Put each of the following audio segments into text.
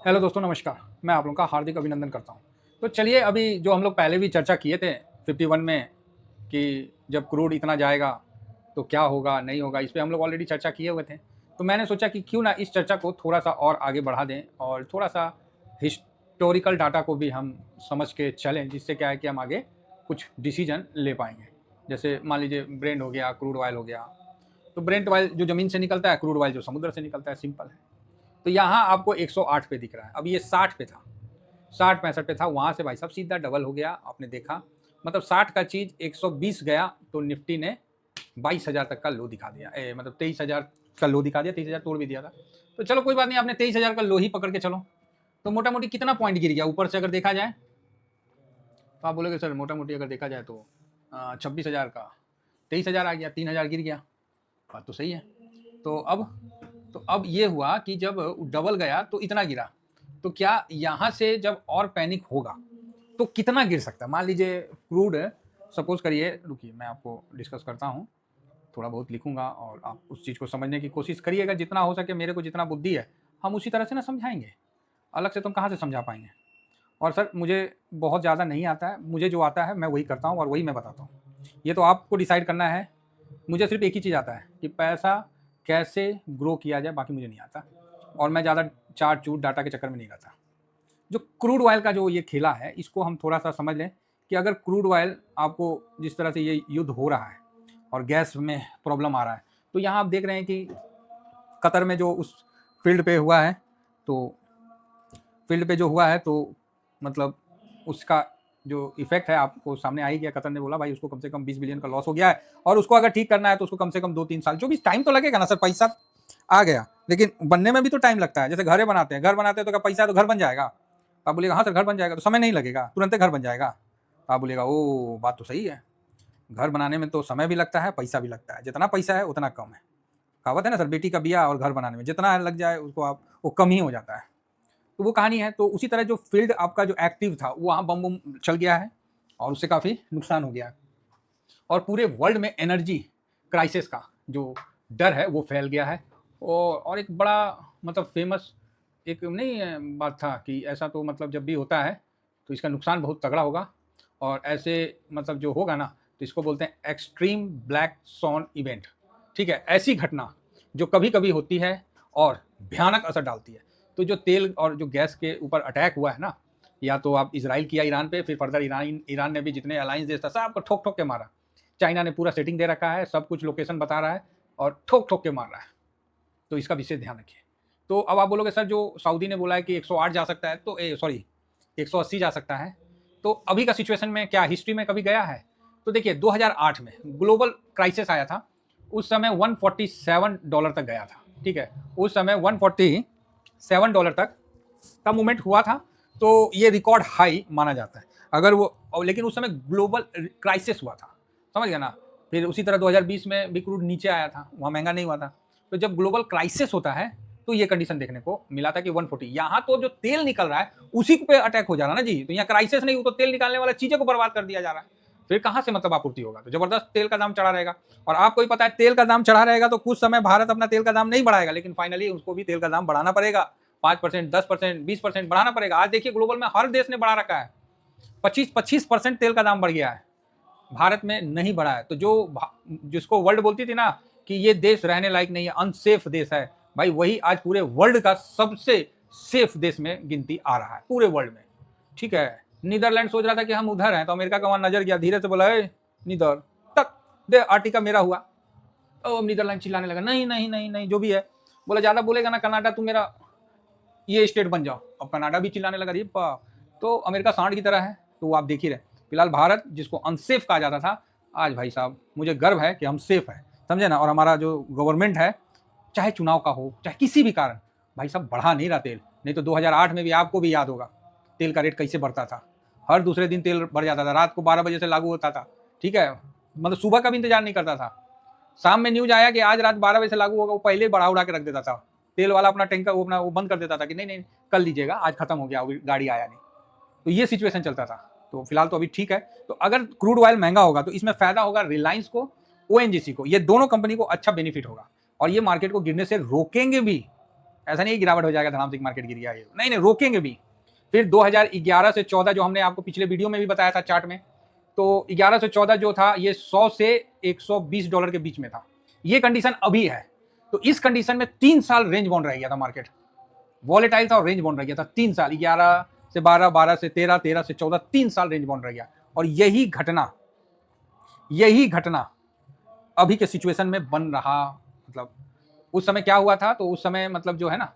Hello दोस्तों, नमस्कार। मैं आप लोगों का हार्दिक अभिनंदन करता हूँ। तो चलिए, अभी जो हम लोग पहले भी चर्चा किए थे 51 में कि जब क्रूड इतना जाएगा तो क्या होगा, नहीं होगा, इस पे हम लोग ऑलरेडी चर्चा किए हुए थे। तो मैंने सोचा कि क्यों ना इस चर्चा को थोड़ा-सा और आगे बढ़ा दें और थोड़ा-सा हिस्टोरिकल डाटा को भी हम समझ के चलें, जिससे क्या है कि हम आगे कुछ डिसीजन ले पाएँगे। जैसे मान लीजिए ब्रेंट हो गया, क्रूड ऑयल हो गया। तो ब्रेंट ऑयल जो ज़मीन से निकलता है, क्रूड ऑयल जो समुद्र से निकलता है, सिंपल है। तो यहाँ आपको 108 पे दिख रहा है। अब ये 60 पे था, 60-65 पे था, वहाँ से भाई साहब सीधा डबल हो गया, आपने देखा। मतलब 60 का चीज़ 120 गया तो निफ्टी ने 22,000 तक का लो दिखा दिया। मतलब 23,000 का लो दिखा दिया, 23,000 तोड़ भी दिया था। तो चलो कोई बात नहीं, आपने 23,000 का लो ही पकड़ के चलो। तो मोटा-मोटी कितना पॉइंट गिर गया ऊपर से अगर देखा जाए? तो आप बोलोगे सर मोटा-मोटी अगर देखा जाए तो 26,000 का 23,000 आ गया, 3,000 गिर गया। बात तो सही है। तो अब ये हुआ कि जब डबल गया तो इतना गिरा। तो क्या यहाँ से जब और पैनिक होगा तो कितना गिर सकता है? मान लीजिए क्रूड, सपोज करिए, रुकिए मैं आपको डिस्कस करता हूँ, थोड़ा बहुत लिखूंगा और आप उस चीज़ को समझने की कोशिश करिएगा जितना हो सके। मेरे को जितना बुद्धि है हम उसी तरह से ना समझाएंगे, अलग से तुम कहाँ से समझा पाएंगे। और सर मुझे बहुत ज़्यादा नहीं आता है, मुझे जो आता है मैं वही करता हूँ और वही मैं बताता हूँ। ये तो आपको डिसाइड करना है। मुझे सिर्फ एक ही चीज़ आता है कि पैसा कैसे ग्रो किया जाए, बाकी मुझे नहीं आता। और मैं ज़्यादा चार्ट चूट डाटा के चक्कर में नहीं रहता। जो क्रूड ऑयल का जो ये खेला है, इसको हम थोड़ा सा समझ लें कि अगर क्रूड ऑयल आपको जिस तरह से ये युद्ध हो रहा है और गैस में प्रॉब्लम आ रहा है, तो यहाँ आप देख रहे हैं कि कतर में जो उस फील्ड पे हुआ है, तो फील्ड पे जो हुआ है तो मतलब उसका जो इफेक्ट है आपको सामने आ ही गया। कतर ने बोला भाई उसको कम से कम 20 बिलियन का लॉस हो गया है और उसको अगर ठीक करना है तो उसको कम से कम 2-3 साल, जो भी टाइम तो लगेगा ना सर। पैसा आ गया लेकिन बनने में भी तो टाइम लगता है। जैसे घर बनाते हैं, तो क्या पैसा है तो घर बन जाएगा? तो आप बोलेगा हाँ सर घर बन जाएगा, तो समय नहीं लगेगा, तुरंत घर बन जाएगा। तो आप बोलेगा ओ बात तो सही है, घर बनाने में तो समय भी लगता है, पैसा भी लगता है, जितना पैसा है उतना कम है। कहावत है ना सर, बेटी का बिया और घर बनाने में जितना लग जाए उसको आप वो कम ही हो जाता है। तो वो कहानी है। तो उसी तरह जो फील्ड आपका जो एक्टिव था वहाँ बम बम चल गया है और उससे काफ़ी नुकसान हो गया है और पूरे वर्ल्ड में एनर्जी क्राइसिस का जो डर है वो फैल गया है। और एक बड़ा मतलब फेमस एक नहीं बात था कि ऐसा तो मतलब जब भी होता है तो इसका नुकसान बहुत तगड़ा होगा। और ऐसे मतलब जो होगा ना तो इसको बोलते हैं एक्सट्रीम ब्लैक सॉन इवेंट। ठीक है, ऐसी घटना जो कभी कभी होती है और भयानक असर डालती है। तो जो तेल और जो गैस के ऊपर अटैक हुआ है ना, या तो आप इसराइल किया ईरान पे, फिर फर्दर ईरान ने भी जितने अलायंस देश था सबको ठोक ठोक के मारा। चाइना ने पूरा सेटिंग दे रखा है, सब कुछ लोकेशन बता रहा है और ठोक ठोक के मार रहा है। तो इसका विशेष ध्यान रखिए। तो अब आप बोलोगे सर जो सऊदी ने बोला है कि 108 जा सकता है, तो सॉरी 180 जा सकता है, तो अभी का सिचुएशन में क्या हिस्ट्री में कभी गया है? तो देखिए 2008 में ग्लोबल क्राइसिस आया था, उस समय $147 तक गया था। ठीक है, उस समय $147 तक का मूवमेंट हुआ था। तो ये रिकॉर्ड हाई माना जाता है अगर वो, लेकिन उस समय ग्लोबल क्राइसिस हुआ था, समझ गया ना। फिर उसी तरह 2020 में भी क्रूड नीचे आया था, वहाँ महंगा नहीं हुआ था। तो जब ग्लोबल क्राइसिस होता है तो ये कंडीशन देखने को मिला था कि 140। यहाँ तो जो तेल निकल रहा है उसी पे अटैक हो जा रहा है ना जी। तो यहाँ क्राइसिस नहीं हो तो तेल निकालने वाला चीजें को बर्बाद कर दिया जा रहा है, फिर कहाँ से मतलब आपूर्ति होगा? तो जबरदस्त तेल का दाम चढ़ा रहेगा। और आपको ही पता है तेल का दाम चढ़ा रहेगा तो कुछ समय भारत अपना तेल का दाम नहीं बढ़ाएगा, लेकिन फाइनली उसको भी तेल का दाम बढ़ाना पड़ेगा। 5%, 10%, 20% बढ़ाना पड़ेगा। आज देखिए ग्लोबल में हर देश ने बढ़ा रखा है, 25% तेल का दाम बढ़ गया है, भारत में नहीं बढ़ा है। तो जिसको वर्ल्ड बोलती थी ना कि ये देश रहने लायक नहीं है, अनसेफ देश है, भाई वही आज पूरे वर्ल्ड का सबसे सेफ देश में गिनती आ रहा है पूरे वर्ल्ड में। ठीक है, नीदरलैंड सोच रहा था कि हम उधर हैं, तो अमेरिका का वहां नजर गया, धीरे से बोला नीदर तक दे आर्टिका मेरा हुआ। अब नीदरलैंड चिल्लाने लगा नहीं नहीं नहीं नहीं, जो भी है। बोला ज्यादा बोलेगा ना कनाडा तुम मेरा ये स्टेट बन जाओ। अब कनाडा भी चिल्लाने लगा ये तो अमेरिका सांड की तरह है। तो आप देख ही रहे, फिलहाल भारत जिसको अनसेफ कहा जाता था, आज भाई साहब मुझे गर्व है कि हम सेफ है, समझे ना। और हमारा जो गवर्नमेंट है, चाहे चुनाव का हो चाहे किसी भी कारण, भाई साहब बढ़ा नहीं रहा तेल। नहीं तो 2008 में भी आपको भी याद होगा तेल का रेट कैसे बढ़ता था, हर दूसरे दिन तेल बढ़ जाता था, रात को 12 बजे से लागू होता था। ठीक है, मतलब सुबह का भी इंतजार नहीं करता था, शाम में न्यूज आया कि आज रात 12 बजे से लागू होगा, वो पहले बढ़ा उड़ा के रख देता था। तेल वाला अपना टैंकर वो अपना वो बंद कर देता था कि नहीं नहीं कर लीजिएगा, आज खत्म हो गया, गाड़ी आया नहीं। तो ये सिचुएशन चलता था। तो फिलहाल तो अभी ठीक है। तो अगर क्रूड ऑयल महंगा होगा तो इसमें फायदा होगा रिलायंस को, ओएनजीसी को, ये दोनों कंपनी को अच्छा बेनिफिट होगा और ये मार्केट को गिरने से रोकेंगे भी। ऐसा नहीं गिरावट हो जाएगा धड़ाम से मार्केट गिर गया, ये नहीं नहीं, रोकेंगे भी। फिर 2011 से 14 जो हमने आपको पिछले वीडियो में भी बताया था चार्ट में, तो 11 से 14 जो था ये 100 से 120 डॉलर के बीच में था, ये कंडीशन अभी है। तो इस कंडीशन में 3 साल रेंज बाउंड रह गया था मार्केट, वॉलेटाइल था और रेंज बाउंड रह गया था 3 साल, 11 से 12, 12 से 13, 13 से 14, 3 साल रेंज बाउंड रह गया। और यही घटना अभी के सिचुएशन में बन रहा, मतलब उस समय क्या हुआ था, तो उस समय मतलब जो है ना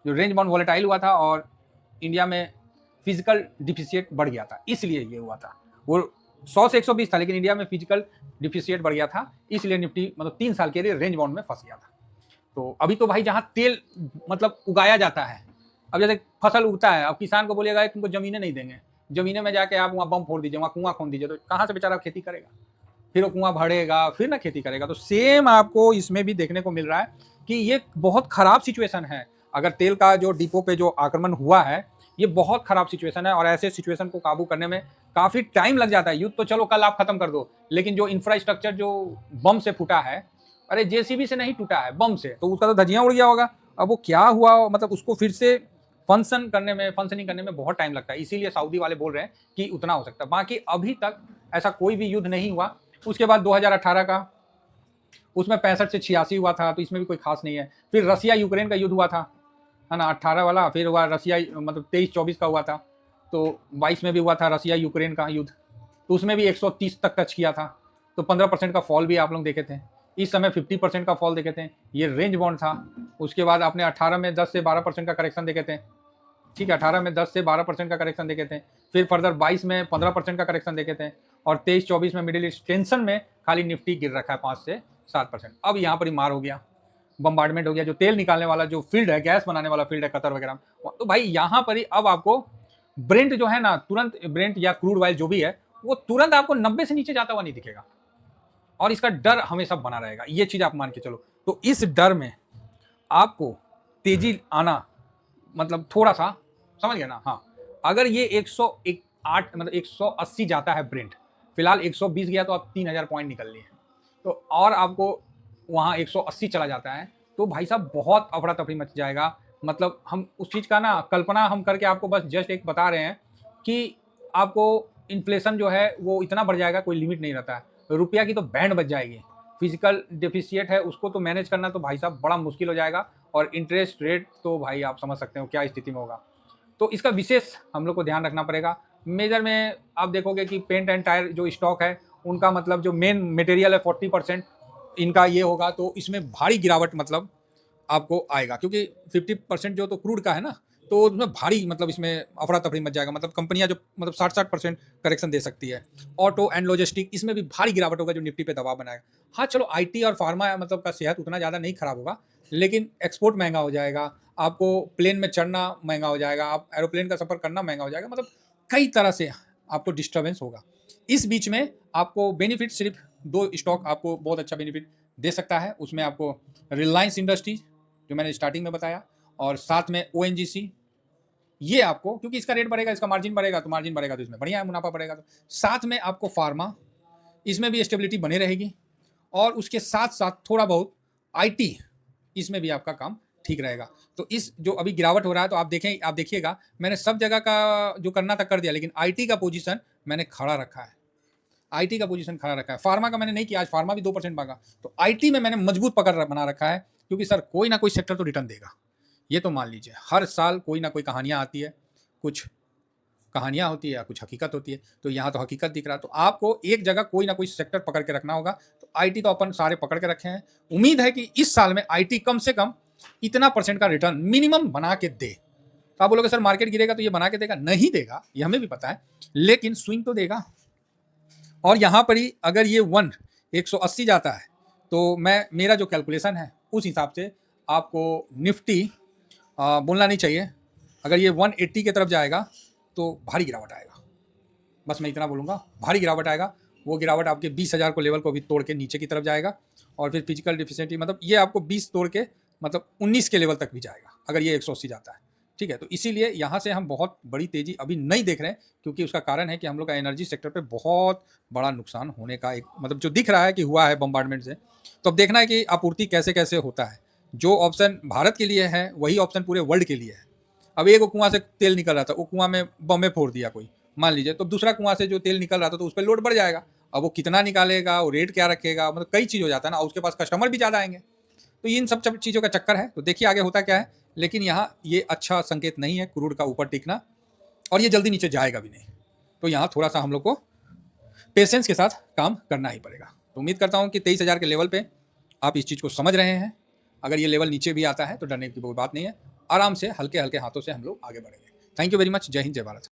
जो रेंज बाउंड वॉलेटाइल हुआ था और इंडिया में फिजिकल डिफिशिएट बढ़ गया था, इसलिए ये हुआ था। वो 100 से 120 था, लेकिन इंडिया में फिजिकल डिफिशिएट बढ़ गया था, इसलिए निफ्टी मतलब 3 साल के लिए रेंज बाउंड में फंस गया था। तो अभी तो भाई जहाँ तेल मतलब उगाया जाता है, अब जैसे फसल उगता है, अब किसान को बोलिएगा तुमको जमीनें नहीं देंगे, जमीने में जाके आप वहाँ बम फोड़ दीजिए, वहाँ कुआं खोद दीजिए, तो कहाँ से बेचारा खेती करेगा, फिर वो कुआं भरेगा, फिर ना खेती करेगा। तो सेम आपको इसमें भी देखने को मिल रहा है कि ये बहुत खराब सिचुएशन है। अगर तेल का जो डिपो पे जो आक्रमण हुआ है, ये बहुत खराब सिचुएशन है, और ऐसे सिचुएशन को काबू करने में काफ़ी टाइम लग जाता है। युद्ध तो चलो कल आप खत्म कर दो, लेकिन जो इंफ्रास्ट्रक्चर जो बम से फूटा है, अरे जेसीबी से नहीं टूटा है, बम से, तो उसका तो धजिया उड़ गया होगा। अब वो क्या हुआ, मतलब उसको फिर से फंक्शनिंग करने में बहुत टाइम लगता है, इसीलिए सऊदी वाले बोल रहे हैं कि उतना हो सकता है। बाकी अभी तक ऐसा कोई भी युद्ध नहीं हुआ। उसके बाद 2018 का, उसमें 65 से 86 हुआ था, तो इसमें भी कोई खास नहीं है। फिर रसिया यूक्रेन का युद्ध हुआ था, है ना, 18 वाला, फिर हुआ रसिया मतलब 23-24 का हुआ था, तो 22 में भी हुआ था रसिया यूक्रेन का युद्ध, तो उसमें भी 130 तक टच किया था, तो 15% का फॉल भी आप लोग देखे थे। इस समय 50% का फॉल देखे थे, ये रेंज बाउंड था। उसके बाद आपने 18 में 10 से 12% का करेक्शन देखे थे, ठीक है, 18 में 10 से 12% का करेक्शन देखे थे। फिर फर्दर 22 में 15% का करेक्शन देखे थे, और 23-24 में मिडिल ईस्ट टेंशन में खाली निफ्टी गिर रखा है 5 से 7%। अब यहाँ पर ही मार हो गया, बम्बार्डमेंट हो गया, जो तेल निकालने वाला जो फील्ड है, गैस बनाने वाला फील्ड है कतर वगैरह, तो भाई यहाँ पर ही अब आपको ब्रेंट जो है ना, तुरंत ब्रेंट या क्रूड ऑयल जो भी है, वो तुरंत आपको 90 से नीचे जाता हुआ नहीं दिखेगा, और इसका डर हमेशा बना रहेगा, ये चीज आप मान के चलो। तो इस डर में आपको तेजी आना मतलब थोड़ा सा, समझ गया ना। हाँ, अगर ये 108 मतलब 180 जाता है ब्रेंट, फिलहाल 120 गया, तो आप 3000 पॉइंट निकल लिए, तो और आपको वहाँ 180 चला जाता है, तो भाई साहब बहुत अफरा तफरी मच जाएगा। मतलब हम उस चीज़ का ना कल्पना हम करके आपको बस जस्ट एक बता रहे हैं कि आपको इन्फ्लेशन जो है वो इतना बढ़ जाएगा, कोई लिमिट नहीं रहता है, रुपया की तो बैंड बच जाएगी। फिजिकल डेफिशिएट है, उसको तो मैनेज करना तो भाई साहब बड़ा मुश्किल हो जाएगा, और इंटरेस्ट रेट तो भाई आप समझ सकते हो क्या स्थिति में होगा। तो इसका विशेष हम लोग को ध्यान रखना पड़ेगा। मेजर में आप देखोगे कि पेंट एंड टायर जो स्टॉक है, उनका मतलब जो मेन मटेरियल है 40% इनका ये होगा, तो इसमें भारी गिरावट मतलब आपको आएगा, क्योंकि 50% जो तो क्रूड का है ना, तो उसमें भारी मतलब इसमें अफरा तफरी मच जाएगा। मतलब कंपनियां जो मतलब 60% करेक्शन दे सकती है। ऑटो एंड लॉजिस्टिक, इसमें भी भारी गिरावट होगा, जो निफ्टी पे दबाव बनाएगा। हाँ चलो, आईटी और फार्मा मतलब का सेहत उतना ज़्यादा नहीं खराब होगा, लेकिन एक्सपोर्ट महंगा हो जाएगा, आपको प्लेन में चढ़ना महंगा हो जाएगा, आप एरोप्लेन का सफ़र करना महंगा हो जाएगा, मतलब कई तरह से आपको डिस्टर्बेंस होगा। इस बीच में आपको बेनिफिट सिर्फ 2 स्टॉक आपको बहुत अच्छा बेनिफिट दे सकता है। उसमें आपको रिलायंस इंडस्ट्रीज जो मैंने स्टार्टिंग में बताया, और साथ में ओएनजीसी, ये आपको, क्योंकि इसका रेट बढ़ेगा, इसका मार्जिन बढ़ेगा, तो मार्जिन बढ़ेगा तो इसमें बढ़िया है, मुनाफा बढ़ेगा। तो साथ में आपको फार्मा, इसमें भी स्टेबिलिटी बनी रहेगी, और उसके साथ साथ थोड़ा बहुत आईटी, इसमें भी आपका काम ठीक रहेगा। तो इस जो अभी गिरावट हो रहा है, तो आप देखिएगा मैंने सब जगह का जो करना था कर दिया, लेकिन आईटी का पोजीशन मैंने खड़ा रखा है, आईटी का पोजीशन खड़ा रखा है। फार्मा का मैंने नहीं किया, आज फार्मा भी 2% भागा, तो आईटी में मैंने मजबूत पकड़ बना रखा है, क्योंकि सर कोई ना कोई सेक्टर तो रिटर्न देगा, ये तो मान लीजिए। हर साल कोई ना कोई कहानियाँ आती है, कुछ कहानियाँ होती है या कुछ हकीकत होती है, तो यहाँ तो हकीकत दिख रहा है। तो आपको एक जगह कोई ना कोई सेक्टर पकड़ के रखना होगा। तो आईटी तो अपन सारे पकड़ के रखे हैं, उम्मीद है कि इस साल में आईटी कम से कम इतना % का रिटर्न मिनिमम बना के दे। तो आप बोलोगे सर मार्केट गिरेगा तो ये बना के देगा, नहीं देगा, ये हमें भी पता है, लेकिन स्विंग तो देगा। और यहाँ पर ही अगर ये 180 जाता है, तो मेरा जो कैलकुलेशन है उस हिसाब से आपको निफ्टी बोलना नहीं चाहिए, अगर ये 180 की तरफ जाएगा तो भारी गिरावट आएगा। बस मैं इतना बोलूँगा, भारी गिरावट आएगा। वो गिरावट आपके 20,000 को लेवल को भी तोड़ के नीचे की तरफ जाएगा, और फिर फिजिकल डिफिशिएंसी मतलब ये आपको 20 तोड़ के मतलब 19 के लेवल तक भी जाएगा, अगर ये 180 जाता है, ठीक है। तो इसीलिए यहाँ से हम बहुत बड़ी तेज़ी अभी नहीं देख रहे हैं, क्योंकि उसका कारण है कि हम लोग का एनर्जी सेक्टर पे बहुत बड़ा नुकसान होने का एक मतलब जो दिख रहा है कि हुआ है बम्बार्डमेंट से। तो अब देखना है कि आपूर्ति कैसे कैसे होता है, जो ऑप्शन भारत के लिए है वही ऑप्शन पूरे वर्ल्ड के लिए है। अब एक कुआं से तेल निकल रहा था, वो कुआं में बम फोड़ दिया कोई, मान लीजिए, तो दूसरा कुआं से जो तेल निकल रहा था तो उस पर लोड बढ़ जाएगा। अब वो कितना निकालेगा, वो रेट क्या रखेगा, मतलब कई चीज़ हो जाता है ना, उसके पास कस्टमर भी ज़्यादा आएंगे। तो इन सब चीज़ों का चक्कर है। तो देखिए आगे होता क्या है, लेकिन यहाँ ये अच्छा संकेत नहीं है क्रूड का ऊपर टिकना, और ये जल्दी नीचे जाएगा भी नहीं। तो यहाँ थोड़ा सा हम लोग को पेशेंस के साथ काम करना ही पड़ेगा। तो उम्मीद करता हूँ कि 23,000 के लेवल पे आप इस चीज़ को समझ रहे हैं। अगर ये लेवल नीचे भी आता है तो डरने की कोई बात नहीं है, आराम से हल्के हल्के हाथों से हम लोग आगे बढ़ेंगे। Thank you very much. जय हिंद, जय भारत।